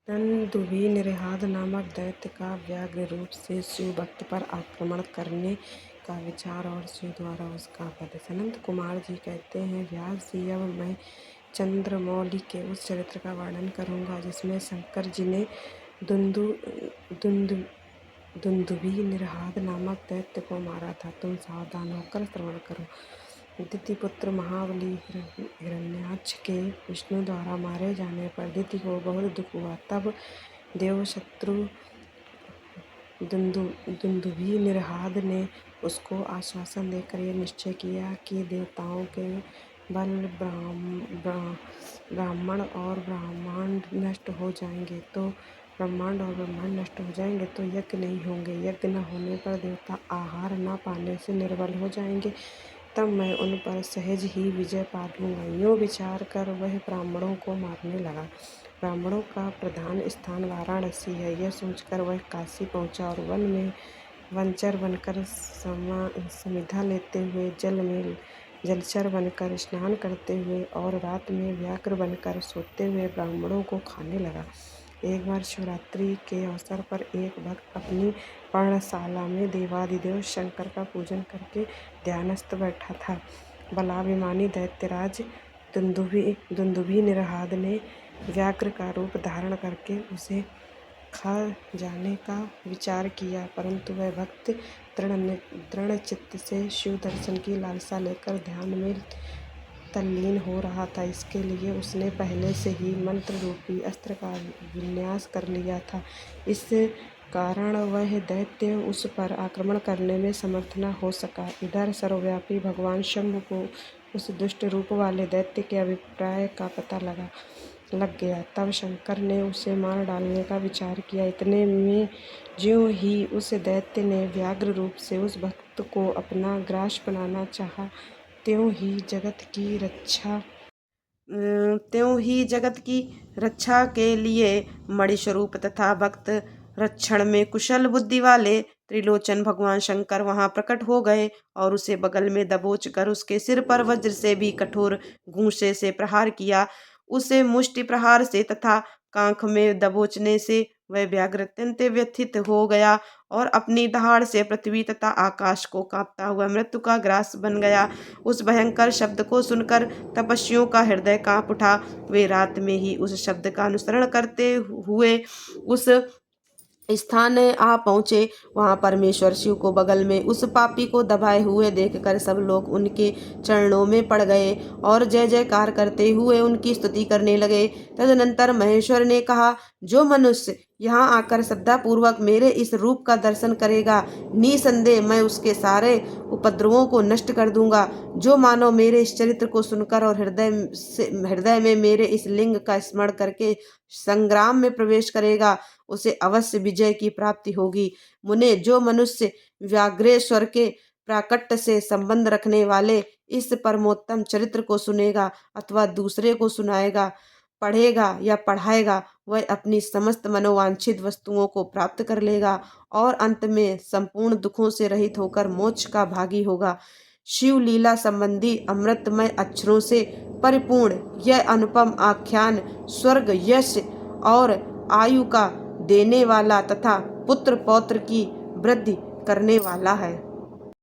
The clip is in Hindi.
दुंदुभि निरहाद नामक दैत्य का व्यग्र रूप से शिव भक्त पर आक्रमण करने का विचार और शिव द्वारा उसका वध। अनंत कुमार जी कहते हैं, व्यास जी, अब मैं चंद्रमौली के उस चरित्र का वर्णन करूंगा जिसमें शंकर जी ने दुंदुभि निरहाद नामक दैत्य को मारा था। तुम सावधान होकर श्रवण करो। दिति पुत्र महाबली हिरण्याक्ष के विष्णु द्वारा मारे जाने पर दिति को बहुत दुख हुआ। तब देवशत्रु दुंदुभि निरहाद ने उसको आश्वासन देकर यह निश्चय किया कि देवताओं के बल ब्रह्मांड और ब्रह्मांड नष्ट हो जाएंगे तो यज्ञ नहीं होंगे। यज्ञ न होने पर देवता आहार न पाने से निर्बल हो जाएंगे, तब मैं उन पर सहज ही विजय पा लूँगा। यूँ विचार कर वह ब्राह्मणों को मारने लगा। ब्राह्मणों का प्रधान स्थान वाराणसी है, यह सोचकर वह काशी पहुँचा और वन में वनचर बनकर समिधा लेते हुए, जल में जलचर बनकर स्नान करते हुए और रात में व्याघ्र बनकर सोते हुए ब्राह्मणों को खाने लगा। एक बार शिवरात्रि के अवसर पर एक भक्त अपनी पर्णशाला में देवाधिदेव शंकर का पूजन करके ध्यानस्थ बैठा था। बलाभिमानी दैत्यराज दुंदुभि निरहाद ने व्याघ्र का रूप धारण करके उसे खा जाने का विचार किया, परंतु वह भक्त दृढ़ चित्त से शिव दर्शन की लालसा लेकर ध्यान में तल्लीन हो रहा था। इसके लिए उसने पहले से ही मंत्र रूपी अस्त्र का विन्यास कर लिया था। इस कारण वह दैत्य उस पर आक्रमण करने में समर्थ न हो सका। इधर सर्वव्यापी भगवान शंभु को उस दुष्ट रूप वाले दैत्य के अभिप्राय का पता लग गया। तब शंकर ने उसे मार डालने का विचार किया। इतने में ज्यों ही उस दैत्य ने व्याघ्र रूप से उस भक्त को अपना ग्रास बनाना चाहा, त्यों ही जगत की रक्षा के लिए मणिस्वरूप तथा भक्त रक्षण में कुशल बुद्धि वाले त्रिलोचन भगवान शंकर वहां प्रकट हो गए और उसे बगल में दबोच कर उसके सिर पर वज्र से भी कठोर घूंसे से प्रहार किया। उसे मुष्टि प्रहार से तथा कांख में दबोचने से वह व्याघ्र अत्यंत व्यथित हो गया और अपनी दहाड़ से पृथ्वी तथा आकाश को कांपता हुआ मृत्यु का ग्रास बन गया। उस भयंकर शब्द को सुनकर तपस्वियों का हृदय कांप उठा। वे रात में ही उस शब्द का अनुसरण करते हुए उस स्थान आ पहुँचे। वहाँ परमेश्वर शिव को बगल में उस पापी को दबाए हुए देखकर सब लोग उनके चरणों में पड़ गए और जय जयकार करते हुए उनकी स्तुति करने लगे। तदनंतर महेश्वर ने कहा, जो मनुष्य यहाँ आकर श्रद्धापूर्वक मेरे इस रूप का दर्शन करेगा, निसंदेह मैं उसके सारे उपद्रवों को नष्ट कर दूंगा। जो मानव मेरे इस चरित्र को सुनकर और हृदय में मेरे इस लिंग का स्मरण करके संग्राम में प्रवेश करेगा, उसे अवश्य विजय की प्राप्ति होगी। मुने, जो मनुष्य व्याघ्रेश्वर के प्राकट्य से संबंध रखने वाले इस परमोत्तम चरित्र को सुनेगा अथवा दूसरे को सुनाएगा, पढ़ेगा या पढ़ाएगा, वह अपनी समस्त मनोवांछित वस्तुओं को प्राप्त कर लेगा और अंत में संपूर्ण दुखों से रहित होकर मोक्ष का भागी होगा। शिव लीला संबंधी अमृतमय अक्षरों से परिपूर्ण यह अनुपम आख्यान स्वर्ग, यश और आयु का देने वाला तथा पुत्र पौत्र की वृद्धि करने वाला है।